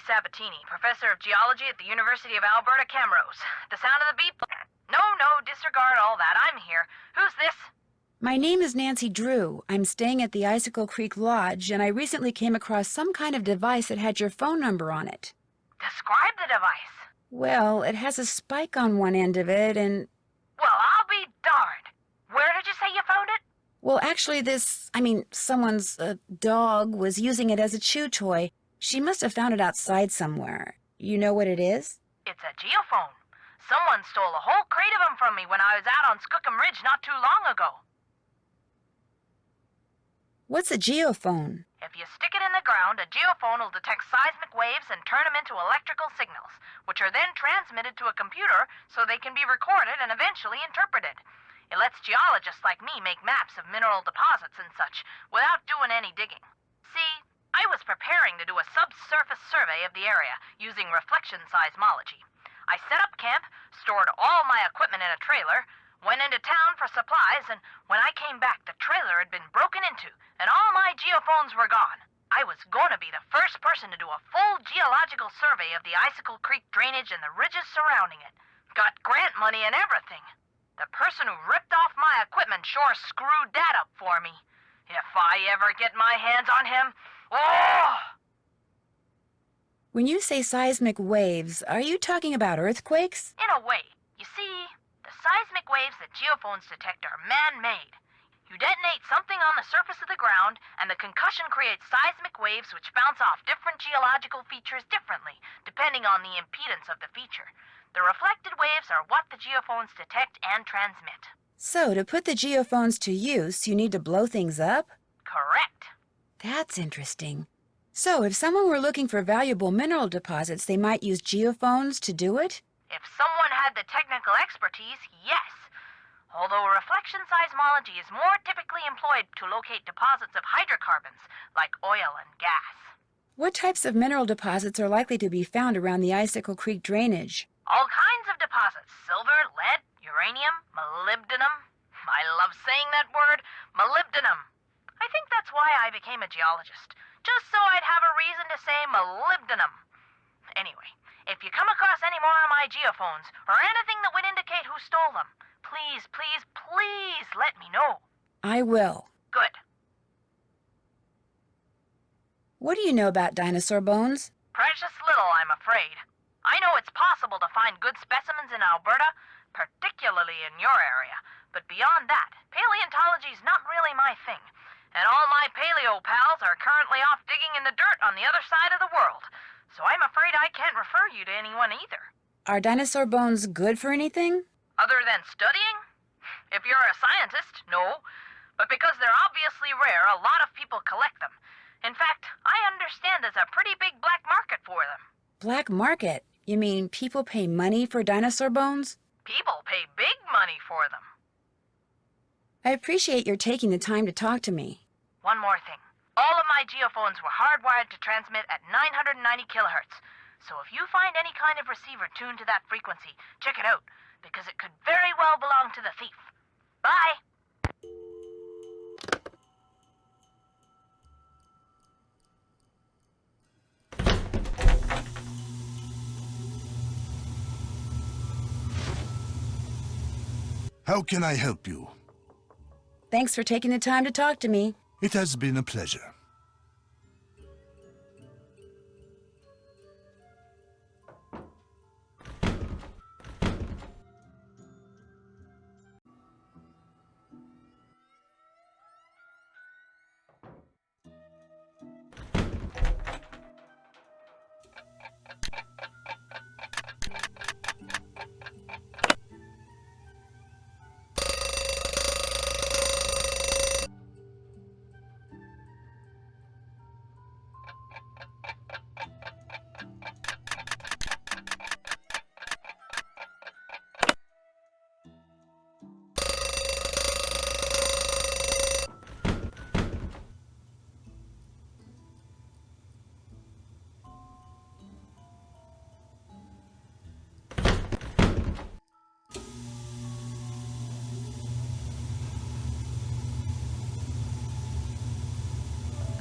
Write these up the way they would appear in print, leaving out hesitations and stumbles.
Sabatini, professor of geology at the University of Alberta, Camrose. The sound of the beep? No, disregard all that. I'm here. Who's this? My name is Nancy Drew. I'm staying at the Icicle Creek Lodge, and I recently came across some kind of device that had your phone number on it. Describe the device. Well, it has a spike on one end of it, and... Well, I'll be darned. Where did you say you found it? Well, actually, someone's dog was using it as a chew toy. She must have found it outside somewhere. You know what it is? It's a geophone. Someone stole a whole crate of them from me when I was out on Skookum Ridge not too long ago. What's a geophone? If you stick it in the ground, a geophone will detect seismic waves and turn them into electrical signals, which are then transmitted to a computer so they can be recorded and eventually interpreted. It lets geologists like me make maps of mineral deposits and such without doing any digging. See, I was preparing to do a subsurface survey of the area using reflection seismology. I set up camp, stored all my equipment in a trailer, went into town for supplies, and when I came back, the trailer had been broken into, and all my geophones were gone. I was going to be the first person to do a full geological survey of the Icicle Creek drainage and the ridges surrounding it. Got grant money and everything. The person who ripped off my equipment sure screwed that up for me. If I ever get my hands on him, oh! When you say seismic waves, are you talking about earthquakes? In a way. You see, the seismic waves that geophones detect are man-made. You detonate something on the surface of the ground, and the concussion creates seismic waves which bounce off different geological features differently, depending on the impedance of the feature. The reflected waves are what the geophones detect and transmit. So, to put the geophones to use, you need to blow things up? Correct. That's interesting. So, if someone were looking for valuable mineral deposits, they might use geophones to do it? If someone had the technical expertise, yes. Although reflection seismology is more typically employed to locate deposits of hydrocarbons, like oil and gas. What types of mineral deposits are likely to be found around the Icicle Creek drainage? All kinds of deposits. Silver, lead, uranium, molybdenum. I love saying that word, molybdenum. I think that's why I became a geologist. Just so I'd have a reason to say molybdenum. Anyway, if you come across any more of my geophones, or anything that would indicate who stole them, please let me know. I will. Good. What do you know about dinosaur bones? Precious little, I'm afraid. I know it's possible to find good specimens in Alberta, particularly in your area, but beyond that, paleontology's not really my thing. And all my paleo pals are currently off digging in the dirt on the other side of the world, so I'm afraid I can't refer you to anyone either. Are dinosaur bones good for anything? Other than studying? If you're a scientist, no. But because they're obviously rare, a lot of people collect them. In fact, I understand there's a pretty big black market for them. Black market? You mean people pay money for dinosaur bones? People pay big money for them. I appreciate your taking the time to talk to me. One more thing. All of my geophones were hardwired to transmit at 990 kilohertz. So if you find any kind of receiver tuned to that frequency, check it out, because it could very well belong to the thief. Bye! How can I help you? Thanks for taking the time to talk to me. It has been a pleasure.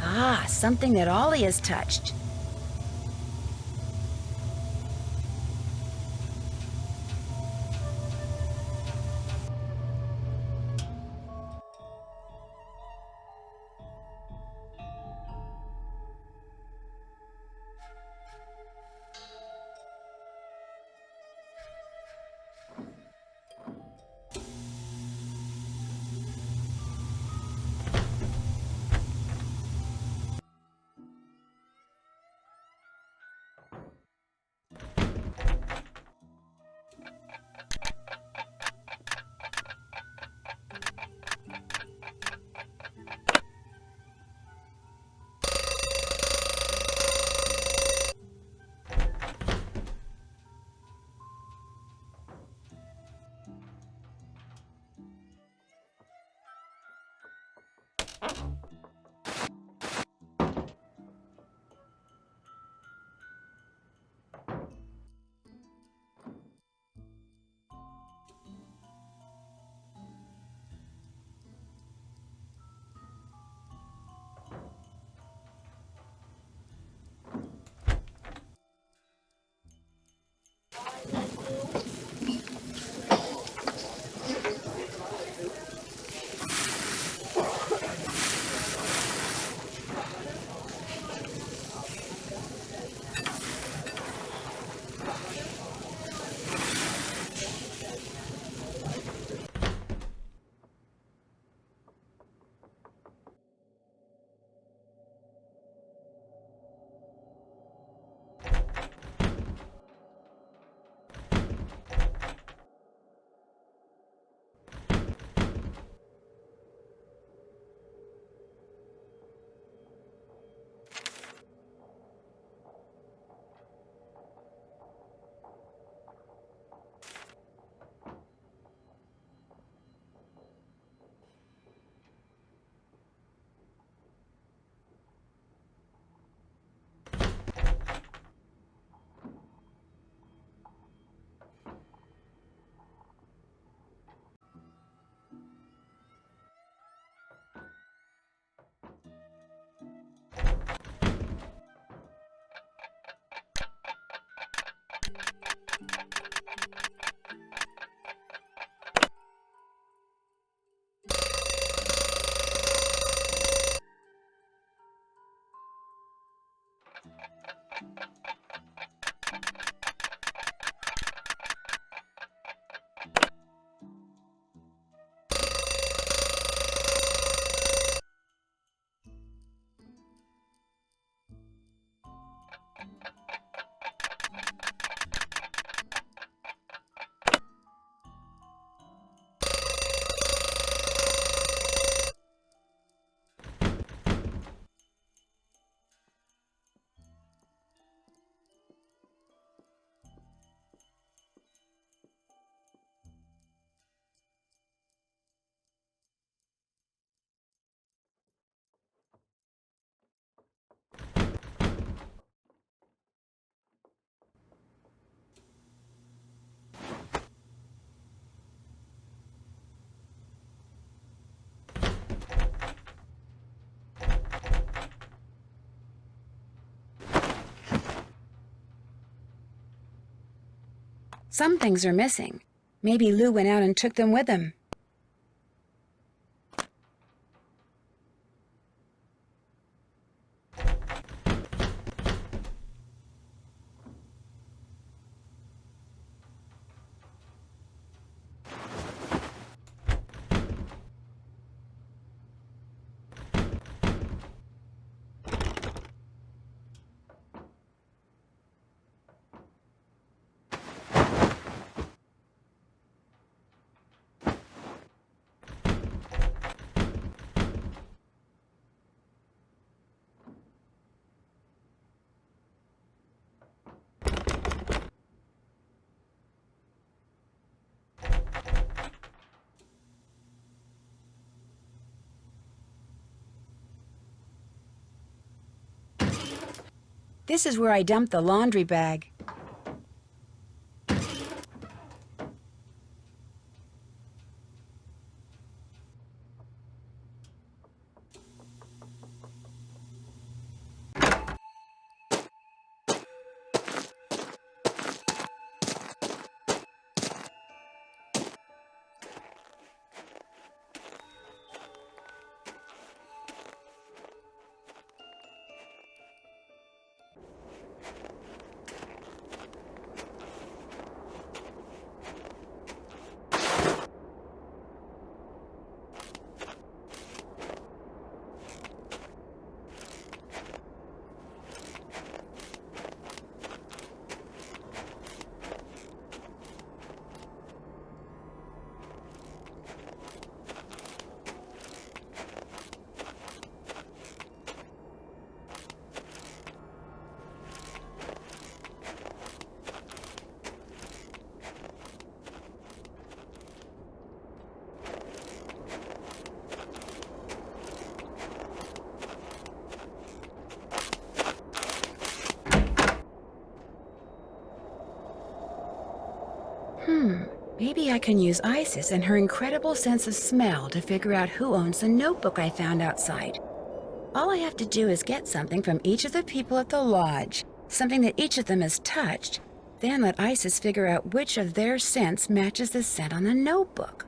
Ah, something that Ollie has touched. Some things are missing. Maybe Lou went out and took them with him. This is where I dumped the laundry bag. Maybe I can use Isis and her incredible sense of smell to figure out who owns the notebook I found outside. All I have to do is get something from each of the people at the lodge, something that each of them has touched, Then let Isis figure out which of their scents matches the scent on the notebook.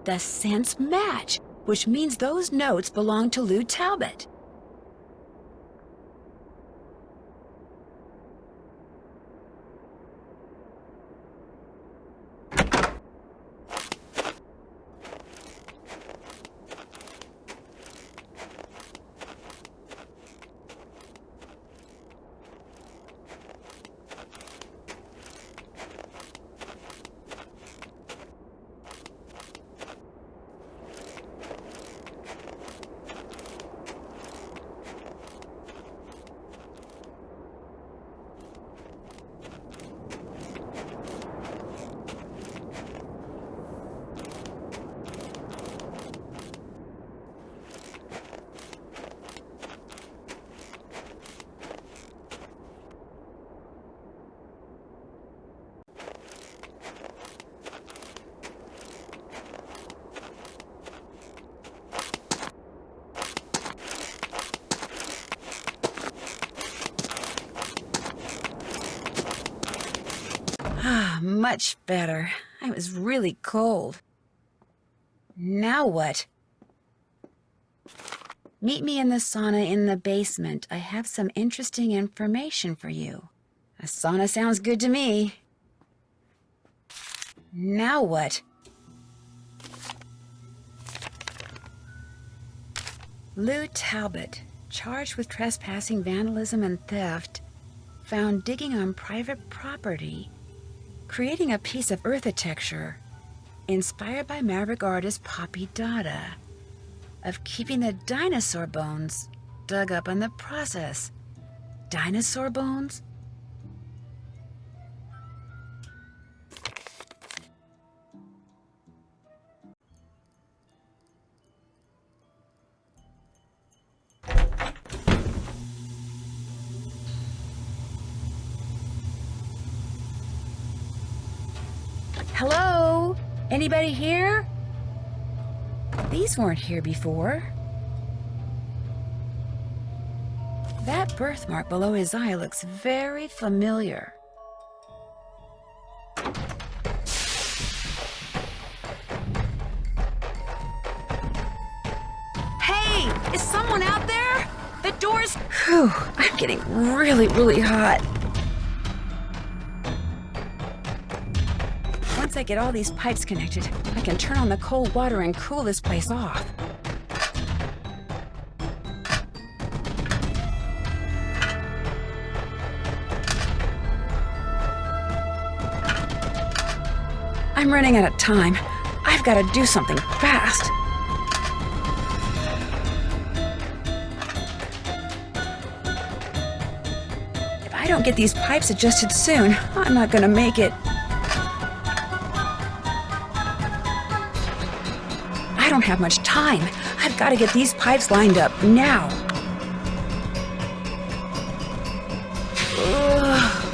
The scents match, which means those notes belong to Lou Talbot. Ah, much better. I was really cold. Now what? Meet me in the sauna in the basement. I have some interesting information for you. A sauna sounds good to me. Now what? Lou Talbot, charged with trespassing, vandalism, and theft, found digging on private property, creating a piece of architecture inspired by maverick artist Poppy Dada, of keeping the dinosaur bones dug up in the process. Dinosaur bones? Hello? Anybody here? These weren't here before. That birthmark below his eye looks very familiar. Hey! Is someone out there? The door's... Whew, I'm getting really hot. Once I get all these pipes connected, I can turn on the cold water and cool this place off. I'm running out of time. I've got to do something fast. If I don't get these pipes adjusted soon, I'm not gonna make it. I don't have much time. I've got to get these pipes lined up now. Ugh.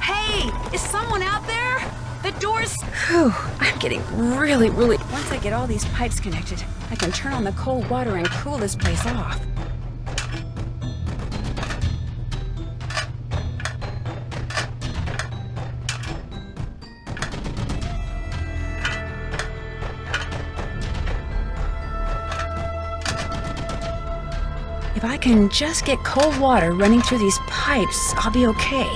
Hey, is someone out there? The door's... Whew, I'm getting really... Once I get all these pipes connected, I can turn on the cold water and cool this place off. If I can just get cold water running through these pipes, I'll be okay.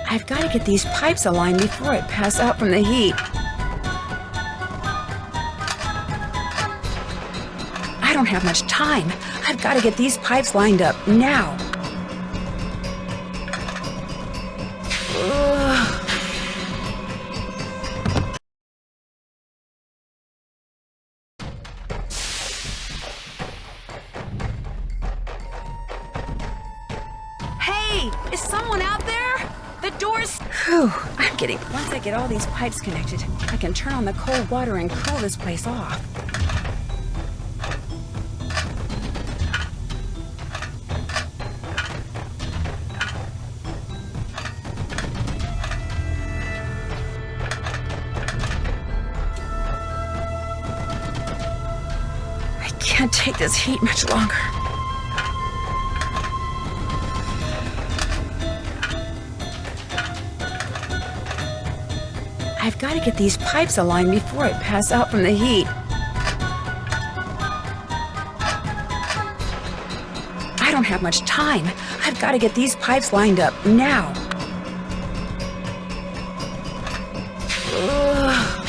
I've got to get these pipes aligned before I pass out from the heat. I don't have much time. I've got to get these pipes lined up now. Ugh. Hey, is someone out there? The door's... Whew, I'm Once I get all these pipes connected, I can turn on the cold water and cool this place off. I can't take this heat much longer. I've got to get these pipes aligned before I pass out from the heat. I don't have much time. I've got to get these pipes lined up now. Ugh.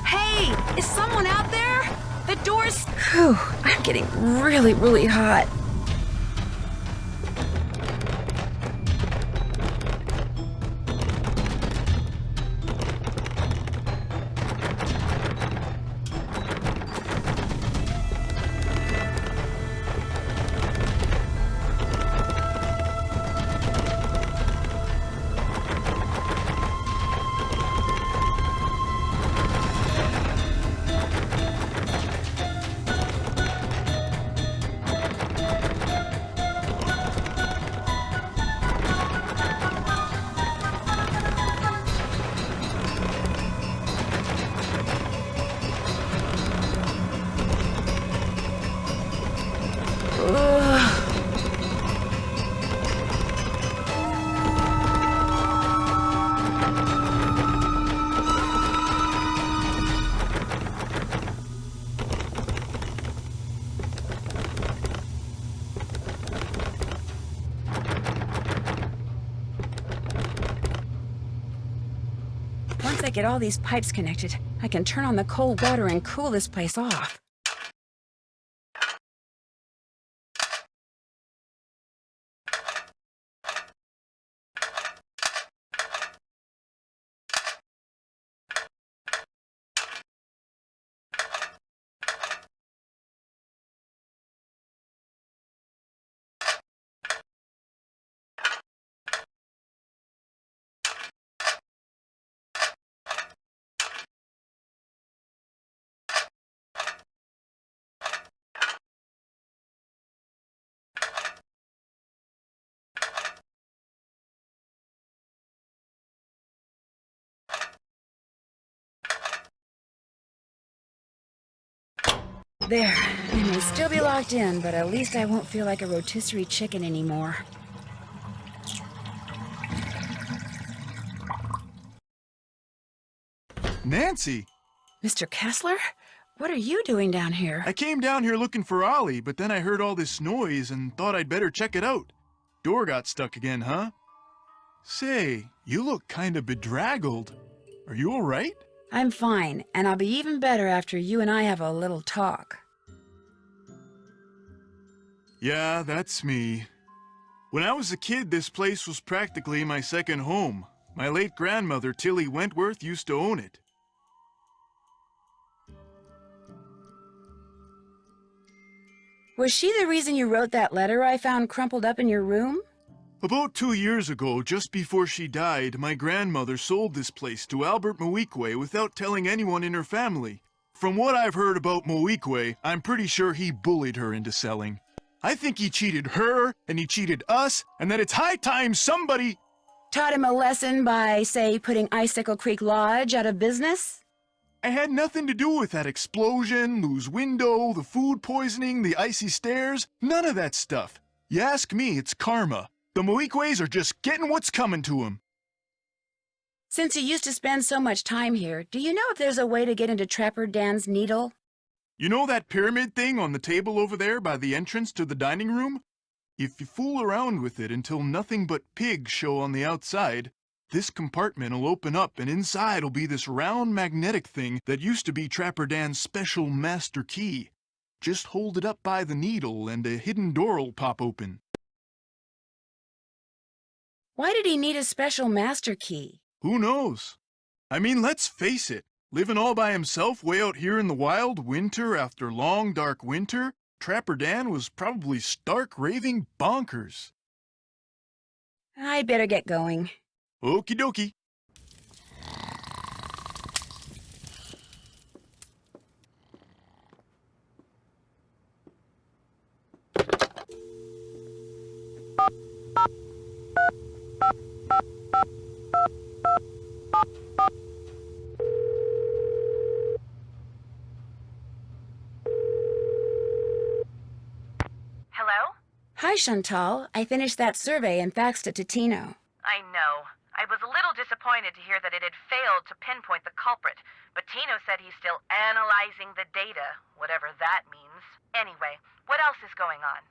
Hey, is someone out there? The door's... Whew, I'm getting really, really hot. Once I get all these pipes connected, I can turn on the cold water and cool this place off. There. I may still be locked in, but at least I won't feel like a rotisserie chicken anymore. Nancy! Mr. Kessler? What are you doing down here? I came down here looking for Ollie, but then I heard all this noise and thought I'd better check it out. Door got stuck again, huh? Say, you look kinda bedraggled. Are you alright? I'm fine, and I'll be even better after you and I have a little talk. Yeah, that's me. When I was a kid, this place was practically my second home. My late grandmother, Tilly Wentworth, used to own it. Was she the reason you wrote that letter I found crumpled up in your room? About 2 years ago, just before she died, my grandmother sold this place to Albert Moeequay without telling anyone in her family. From what I've heard about Moeequay, I'm pretty sure he bullied her into selling. I think he cheated her, and he cheated us, and that it's high time somebody... Taught him a lesson by, say, putting Icicle Creek Lodge out of business? I had nothing to do with that explosion, Lou's window, the food poisoning, the icy stairs, none of that stuff. You ask me, it's karma. The Moeequays are just getting what's coming to them. Since you used to spend so much time here, do you know if there's a way to get into Trapper Dan's Needle? You know that pyramid thing on the table over there by the entrance to the dining room? If you fool around with it until nothing but pigs show on the outside, this compartment will open up and inside will be this round magnetic thing that used to be Trapper Dan's special master key. Just hold it up by the needle and a hidden door will pop open. Why did he need a special master key? Who knows? I mean, let's face it. Living all by himself way out here in the wild, winter after long, dark winter, Trapper Dan was probably stark raving bonkers. I'd better get going. Okie dokie. Hello? Hi, Chantal. I finished that survey and faxed it to Tino. I know. I was a little disappointed to hear that it had failed to pinpoint the culprit, but Tino said he's still analyzing the data, whatever that means. Anyway, what else is going on?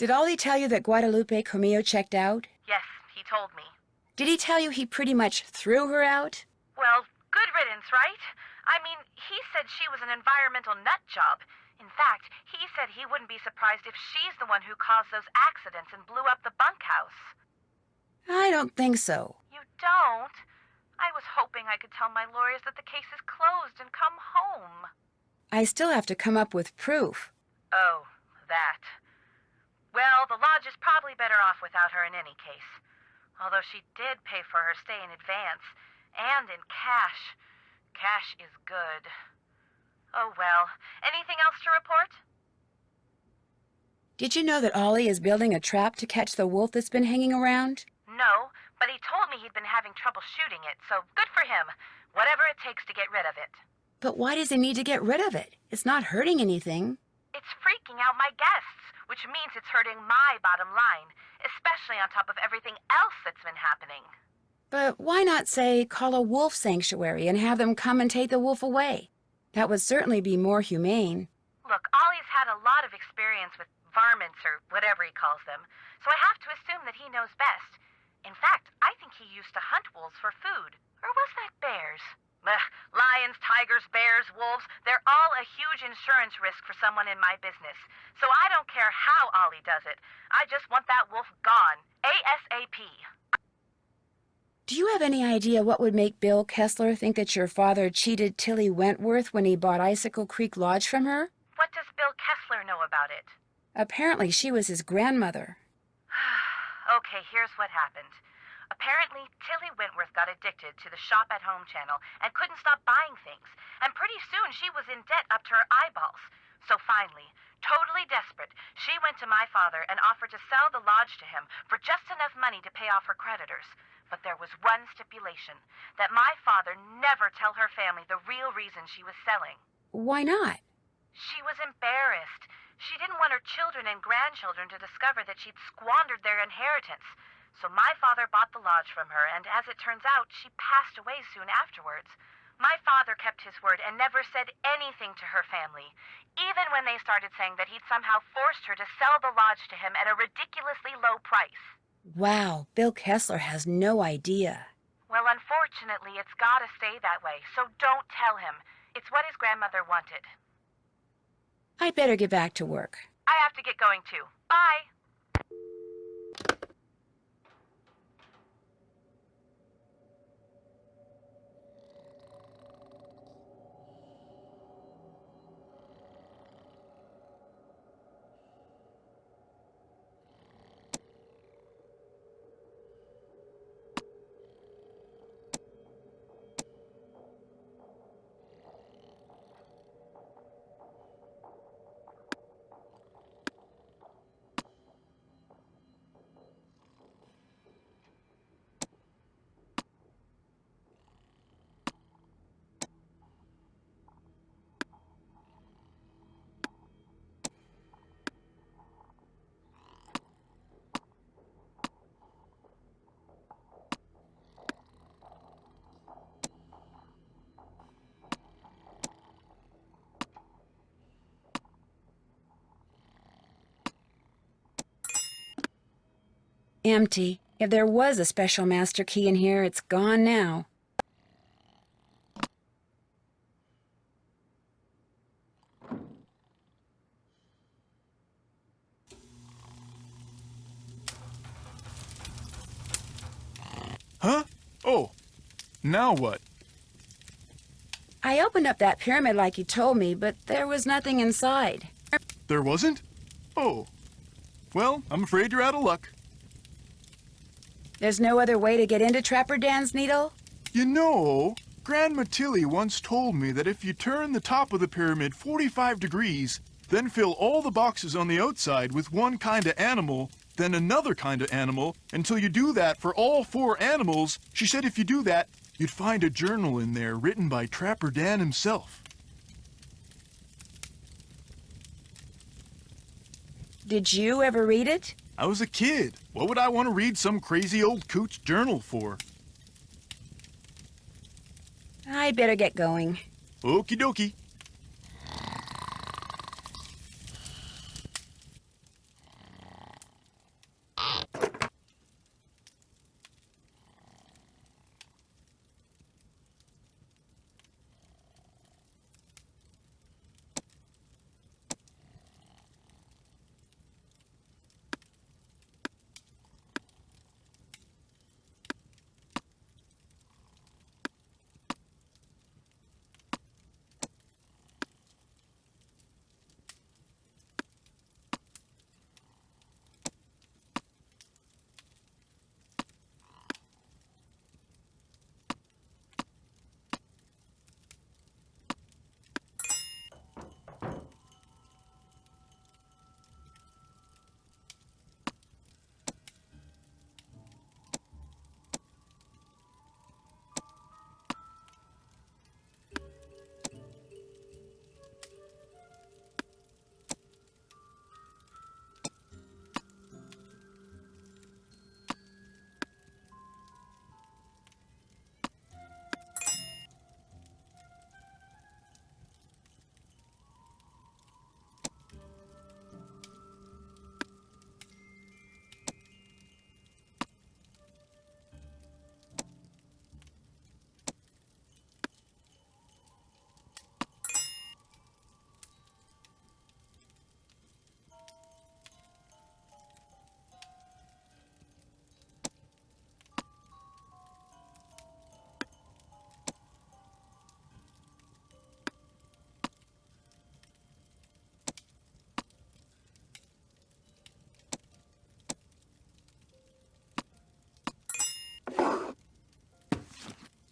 Did Ollie tell you that Guadalupe Comillo checked out? Yes, he told me. Did he tell you he pretty much threw her out? Well, good riddance, right? I mean, he said she was an environmental nut job. In fact, he said he wouldn't be surprised if she's the one who caused those accidents and blew up the bunkhouse. I don't think so. You don't? I was hoping I could tell my lawyers that the case is closed and come home. I still have to come up with proof. Oh, that. Well, the lodge is probably better off without her in any case. Although she did pay for her stay in advance, and in cash. Cash is good. Oh well. Anything else to report? Did you know that Ollie is building a trap to catch the wolf that's been hanging around? No, but he told me he'd been having trouble shooting it, so good for him. Whatever it takes to get rid of it. But why does he need to get rid of it? It's not hurting anything. It's freaking out my guests, which means it's hurting my bottom line, especially on top of everything else that's been happening. But why not, say, call a wolf sanctuary and have them come and take the wolf away? That would certainly be more humane. Look, Ollie's had a lot of experience with varmints or whatever he calls them, so I have to assume that he knows best. In fact, I think he used to hunt wolves for food. Or was that bears? Lions, tigers, bears, wolves, they're all a huge insurance risk for someone in my business. So I don't care how Ollie does it. I just want that wolf gone. ASAP. Do you have any idea what would make Bill Kessler think that your father cheated Tilly Wentworth when he bought Icicle Creek Lodge from her? What does Bill Kessler know about it? Apparently she was his grandmother. Okay, here's what happened. Apparently, Tilly Wentworth got addicted to the shop-at-home channel and couldn't stop buying things. And pretty soon she was in debt up to her eyeballs. So finally, totally desperate, she went to my father and offered to sell the lodge to him for just enough money to pay off her creditors. But there was one stipulation, that my father never tell her family the real reason she was selling. Why not? She was embarrassed. She didn't want her children and grandchildren to discover that she'd squandered their inheritance. So my father bought the lodge from her, and as it turns out, she passed away soon afterwards. My father kept his word and never said anything to her family, even when they started saying that he'd somehow forced her to sell the lodge to him at a ridiculously low price. Wow, Bill Kessler has no idea. Well, unfortunately, it's gotta stay that way, so don't tell him. It's what his grandmother wanted. I'd better get back to work. I have to get going too. Bye! Empty. If there was a special master key in here, it's gone now. Huh? Oh, now what? I opened up that pyramid like you told me, but there was nothing inside. There wasn't? Oh. Well, I'm afraid you're out of luck. There's no other way to get into Trapper Dan's needle? You know, Grandma Tilly once told me that if you turn the top of the pyramid 45 degrees, then fill all the boxes on the outside with one kind of animal, then another kind of animal, until you do that for all 4 animals, she said if you do that, you'd find a journal in there written by Trapper Dan himself. Did you ever read it? I was a kid. What would I want to read some crazy old coot's journal for? I'd better get going. Okie dokie.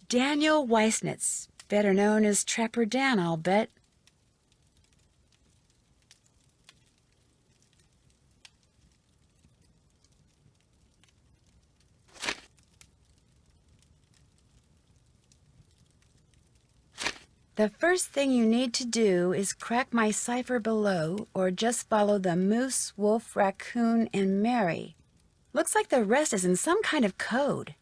Daniel Weissnitz, better known as Trapper Dan, I'll bet. The first thing you need to do is crack my cipher below, or just follow the moose, wolf, raccoon, and Mary. Looks like the rest is in some kind of code.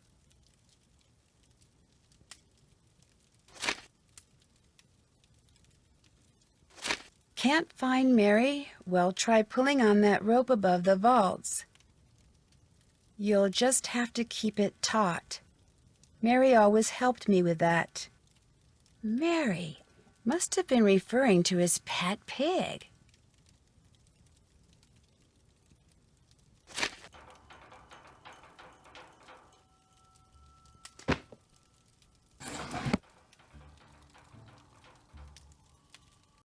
Can't find Mary? Well, try pulling on that rope above the vaults. You'll just have to keep it taut. Mary always helped me with that. Mary must have been referring to his pet pig.